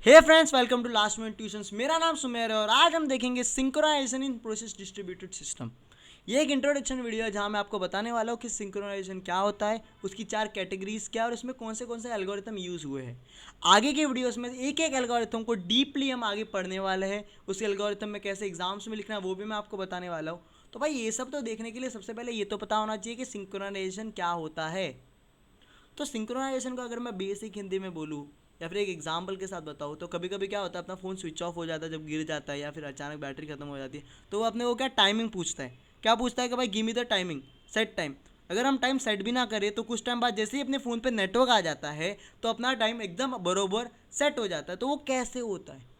Hey friends, welcome to last minute tuitions. मेरा नाम सुमेर है और आज हम देखेंगे synchronization in process distributed system. ये एक इंट्रोडक्शन वीडियो है जहां मैं आपको बताने वाला हूँ कि सिंक्रोनाइजेशन क्या होता है, उसकी 4 कैटेगरीज क्या है और उसमें कौन से एल्गोरिथम यूज़ हुए हैं। आगे के वीडियोस में एक एक एल्गोरिथम को डीपली हम आगे पढ़ने वाले हैं। उस एल्गोरिथम में कैसे एग्जाम्स में लिखना है वो भी मैं आपको बताने वाला हूँ। तो भाई ये सब तो देखने के लिए सबसे पहले ये तो पता होना चाहिए कि सिंक्रोनाइजेशन क्या होता है। तो सिंक्रोनाइजेशन को अगर मैं बेसिक हिंदी में बोलूँ या फिर एक एग्जाम्पल के साथ बताऊँ तो कभी कभी क्या होता है, अपना फ़ोन स्विच ऑफ हो जाता है जब गिर जाता है या फिर अचानक बैटरी खत्म हो जाती है, तो वो अपने को क्या टाइमिंग पूछता है। क्या पूछता है कि भाई give me the timing, set time. अगर हम टाइम सेट भी ना करें तो कुछ टाइम बाद जैसे ही अपने फ़ोन पे नेटवर्क आ जाता है तो अपना टाइम एकदम बरोबर सेट हो जाता है। तो वो कैसे होता है?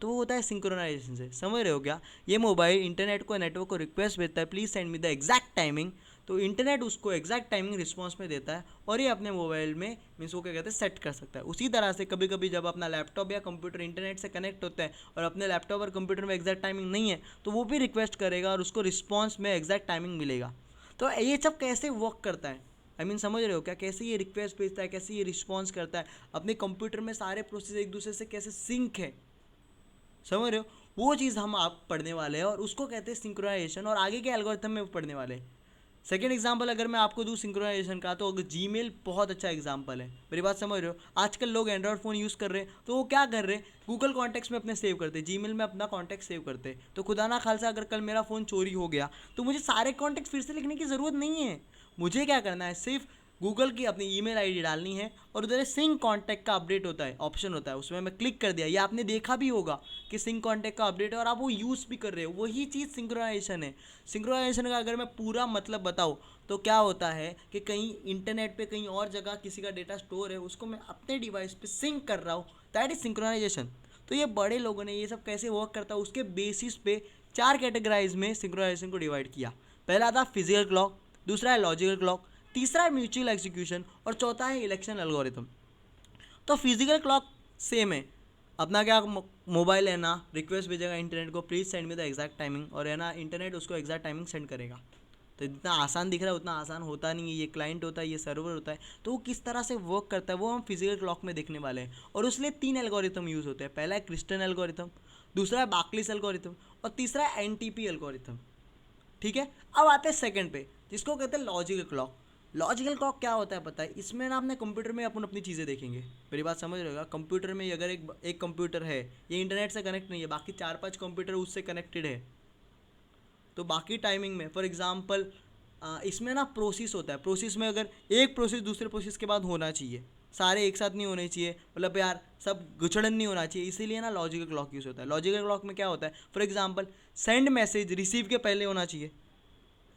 तो वो होता है सिंक्रोनाइजेशन से। समझ रहे हो क्या? ये मोबाइल इंटरनेट को नेटवर्क को रिक्वेस्ट भेजता है, please send me the exact timing. तो इंटरनेट उसको एग्जैक्ट टाइमिंग रिस्पॉन्स में देता है और ये अपने मोबाइल में मीन्स वो क्या कहते हैं सेट कर सकता है। उसी तरह से कभी कभी जब अपना लैपटॉप या कंप्यूटर इंटरनेट से कनेक्ट होता है और अपने लैपटॉप और कंप्यूटर में एग्जैक्ट टाइमिंग नहीं है तो वो भी रिक्वेस्ट करेगा और उसको रिस्पॉन्स में एग्जैक्ट टाइमिंग मिलेगा। तो ये सब कैसे वर्क करता है, समझ रहे हो क्या? कैसे ये रिक्वेस्ट भेजता है, कैसे ये रिस्पॉन्स करता है, अपने कंप्यूटर में सारे प्रोसेस एक दूसरे से कैसे सिंक है। समझ रहे हो? वो चीज़ हम आप पढ़ने वाले हैं और उसको कहते हैं सिंक्रोनाइजेशन और आगे के एल्गोरिथम में पढ़ने वाले हैं। सेकेंड एग्जाम्पल अगर मैं आपको दूँ सिंक्रोनाइजेशन का, तो जीमेल बहुत अच्छा एग्जाम्पल है। मेरी बात समझ रहे हो? आजकल लोग एंड्रॉयड फ़ोन यूज़ कर रहे हैं तो वो क्या कर रहे हैं, गूगल कॉन्टैक्ट्स में अपने सेव करते हैं, जीमेल में अपना कॉन्टैक्ट सेव करते हैं। तो खुदा ना खालसा अगर कल मेरा फ़ोन चोरी हो गया तो मुझे सारे कॉन्टैक्ट फिर से लिखने की ज़रूरत नहीं है। मुझे क्या करना है, सिर्फ गूगल की अपनी ईमेल आईडी डालनी है और उधर सिंक कॉन्टैक्ट का अपडेट होता है, ऑप्शन होता है, उसमें मैं क्लिक कर दिया। ये आपने देखा भी होगा कि सिंक कॉन्टैक्ट का अपडेट है और आप वो यूज़ भी कर रहे हो। वही चीज़ सिंक्रोनाइजेशन है। सिंक्रोनाइजेशन का अगर मैं पूरा मतलब बताऊँ तो क्या होता है कि कहीं इंटरनेट पे कहीं और जगह किसी का डेटा स्टोर है, उसको मैं अपने डिवाइस पे सिंक कर रहा हूँ, दैट इज़ सिंक्रोनाइजेशन। तो ये बड़े लोगों ने ये सब कैसे वर्क करता है उसके बेसिस पे 4 कैटेगराइज में सिंक्रोनाइजेशन को डिवाइड किया। पहला था फिजिकल क्लॉक, दूसरा है लॉजिकल क्लॉक, तीसरा है म्यूचुअल एग्जीक्यूशन और चौथा है इलेक्शन एल्गोरिथम। तो फिजिकल क्लॉक सेम है। अपना क्या मोबाइल है ना, रिक्वेस्ट भेजेगा इंटरनेट को, please send me the exact timing, और है ना इंटरनेट उसको एग्जैक्ट टाइमिंग सेंड करेगा। तो जितना आसान दिख रहा है उतना आसान होता नहीं है। ये क्लाइंट होता है, ये सर्वर होता है। तो वो किस तरह से वर्क करता है वो हम फिजिकल क्लॉक में देखने वाले हैं। और उसमें 3 एल्गोरिथम यूज़ होते हैं। पहला है क्रिस्टन एल्गोरिथम, दूसरा है बार्कलीज एल्गोरिथम और तीसरा है एनटीपी एल्गोरिथम। ठीक है, अब आते हैं सेकंड पे जिसको कहते हैं लॉजिकल क्लॉक। लॉजिकल क्लॉक क्या होता है पता है? इसमें ना अपने कंप्यूटर में अपन अपनी चीज़ें देखेंगे। मेरी बात समझ रहे हो? कंप्यूटर में अगर एक कंप्यूटर है, ये इंटरनेट से कनेक्ट नहीं है, बाकी 4-5 कंप्यूटर उससे कनेक्टेड है, तो बाकी टाइमिंग में फॉर एग्जांपल इसमें ना प्रोसेस होता है। प्रोसेस में अगर एक प्रोसेस दूसरे प्रोसेस के बाद होना चाहिए, सारे एक साथ नहीं होने चाहिए, मतलब यार सब गुचड़न नहीं होना चाहिए, इसीलिए ना लॉजिकल क्लॉक यूज़ होता है। लॉजिकल क्लॉक में क्या होता है, for example send message receive के पहले होना चाहिए।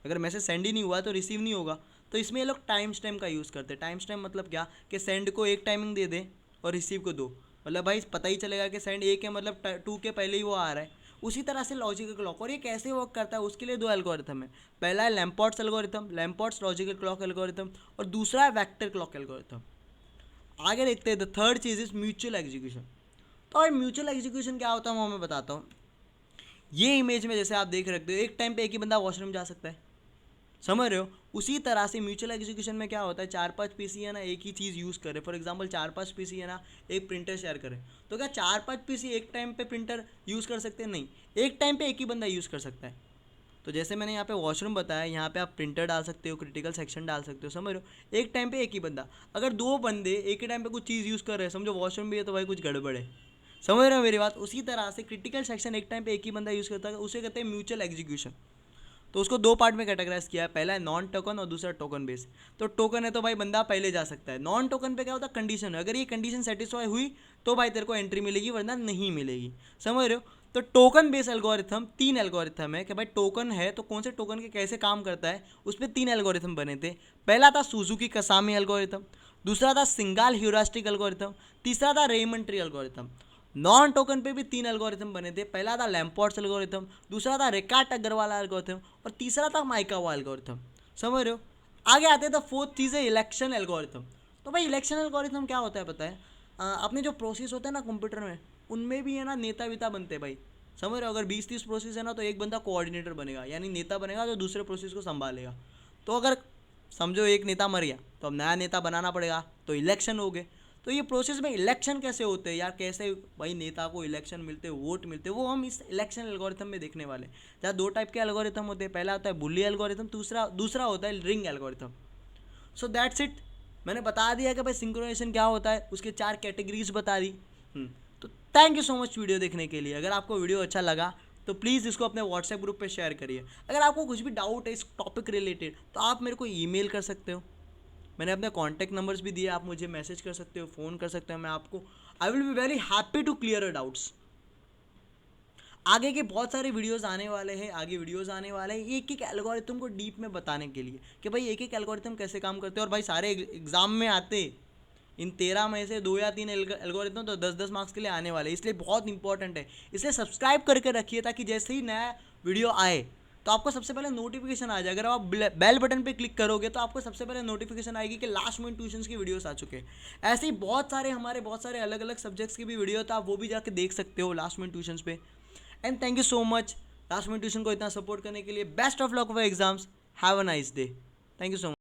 अगर मैसेज सेंड ही नहीं हुआ तो रिसीव नहीं होगा। तो इसमें ये लोग टाइम स्टैम्प का यूज़ करते हैं। टाइम स्टैम्प मतलब क्या कि सेंड को एक टाइमिंग दे दें और रिसीव को दो, मतलब भाई पता ही चलेगा कि सेंड एक है, मतलब 2 के पहले ही वो आ रहा है। उसी तरह से लॉजिकल क्लॉक, और ये कैसे वर्क करता है उसके लिए 2 एल्गोरिथम है। पहला है लैम्पोर्ट्स एल्गोरिथम, लैम्पोर्ट्स लॉजिकल क्लॉक एल्गोरिथम, और दूसरा है वेक्टर क्लॉक एल्गोरिथम। आगे देखते हैं, the third cheese is mutual execution. तो म्यूचुअल एग्जीक्यूशन क्या होता है वो मैं बताता हूँ। ये इमेज में जैसे आप देख रखते हो, एक टाइम पे एक ही बंदा वॉशरूम जा सकता है। समझ रहे हो? उसी तरह से म्यूचुअल एग्जीक्यूशन में क्या होता है, 4-5 पीसी है ना एक ही चीज़ यूज़ करे। फॉर एग्जांपल 4-5 पीसी है ना एक प्रिंटर शेयर करे, तो क्या 4-5 पीसी एक टाइम पे प्रिंटर यूज़ कर सकते हैं? नहीं, एक टाइम पे एक ही बंदा यूज़ कर सकता है। तो जैसे मैंने यहाँ पे वॉशरूम बताया, यहाँ पे आप प्रिंटर डाल सकते हो, क्रिटिकल सेक्शन डाल सकते हो। समझ रहे हो? एक टाइम पे एक ही बंदा। अगर 2 बंदे एक ही टाइम पे कुछ चीज़ यूज़ कर रहे हैं, समझो वॉशरूम भी है, तो भाई कुछ गड़बड़ है। समझ रहे हो मेरी बात? उसी तरह से क्रिटिकल सेक्शन एक टाइम पे एक ही बंदा यूज़ करता है, उसे कहते हैं म्यूचुअल एग्जीक्यूशन। तो उसको 2 पार्ट में कैटेगराइज किया है, पहला है नॉन टोकन और दूसरा टोकन बेस। तो टोकन है तो भाई बंदा पहले जा सकता है। नॉन टोकन पे क्या होता है, कंडीशन है, अगर ये कंडीशन सेटिस्फाई हुई तो भाई तेरे को एंट्री मिलेगी, वरना नहीं मिलेगी। समझ रहे हो? तो टोकन बेस एल्गोरिथम 3 एल्गोरिथम है कि भाई टोकन है तो कौन से टोकन के कैसे काम करता है, उस पर 3 एल्गोरिथम बने थे। पहला था सुजुकी कसामी एल्गोरिथम, दूसरा था सिंगाल ह्यूरिस्टिक एल्गोरिथम, तीसरा था Raymond tree algorithm. Non token पे भी 3 एल्गोरिथम बने थे। पहला था लैम्पोर्ट्स एल्गोरिथम, दूसरा था रिकार्ड अग्रवाल एल्गोरिथम और तीसरा था माइकावा एल्गोरिथम। समझ रहे हो? आगे आते हैं तो फोर्थ चीज़ है इलेक्शन एल्गोरिथम। तो भाई इलेक्शन एल्गोरिथम क्या होता है पता है? अपने जो प्रोसेस होता है ना कंप्यूटर में, उनमें भी है ना नेता वेता बनते हैं भाई। समझ रहे हो? अगर 20-30 प्रोसेस है ना तो एक बंदा कोऑर्डिनेटर बनेगा, यानी नेता बनेगा जो दूसरे प्रोसेस को संभालेगा। तो अगर समझो एक नेता मर गया तो अब नया नेता बनाना पड़ेगा, तो इलेक्शन हो गए। तो ये प्रोसेस में इलेक्शन कैसे होते हैं यार, कैसे भाई नेता को इलेक्शन मिलते हैं, वोट मिलते हैं, वो हम इस इलेक्शन एल्गोरिथम में देखने वाले हैं। जहाँ 2 टाइप के एल्गोरिथम होते हैं, पहला होता है बुली एल्गोरिथम, दूसरा होता है ring algorithm. So that's it, मैंने बता दिया कि भाई सिंक्रोनाइजेशन क्या होता है, उसके 4 कैटेगरीज बता दी। तो thank you so much video देखने के लिए। अगर आपको वीडियो अच्छा लगा तो प्लीज़ इसको अपने व्हाट्सएप ग्रुप पे शेयर करिए। अगर आपको कुछ भी डाउट है इस टॉपिक रिलेटेड तो आप मेरे को ईमेल कर सकते हो, मैंने अपने कॉन्टैक्ट नंबर्स भी दिए, आप मुझे मैसेज कर सकते हो, फ़ोन कर सकते हो, मैं आपको I will be very happy to clear your doubts. आगे के बहुत सारे वीडियोस आने वाले हैं, एक एक एल्गोरिथम को डीप में बताने के लिए कि भाई एक एक एल्गोरिथम कैसे काम करते हैं। और भाई सारे एग्जाम में आते, इन 13 में से 2 या 3 एल्गोरिथम तो 10-10 मार्क्स के लिए आने वाले, इसलिए बहुत इंपॉर्टेंट है। इसलिए सब्सक्राइब करके रखिए ताकि जैसे ही नया वीडियो आए तो आपको सबसे पहले नोटिफिकेशन आ जाए। अगर आप बेल बटन पे क्लिक करोगे तो आपको सबसे पहले नोटिफिकेशन आएगी कि लास्ट मिनट ट्यूशंस की वीडियोस आ चुके हैं। ऐसे ही बहुत सारे अलग अलग सब्जेक्ट्स की भी वीडियो था, आप वो भी जाके देख सकते हो लास्ट मिनट ट्यूशंस पे। And thank you so much last minute tuition को इतना सपोर्ट करने के लिए। Best of luck for exams, have a nice day, thank you so much.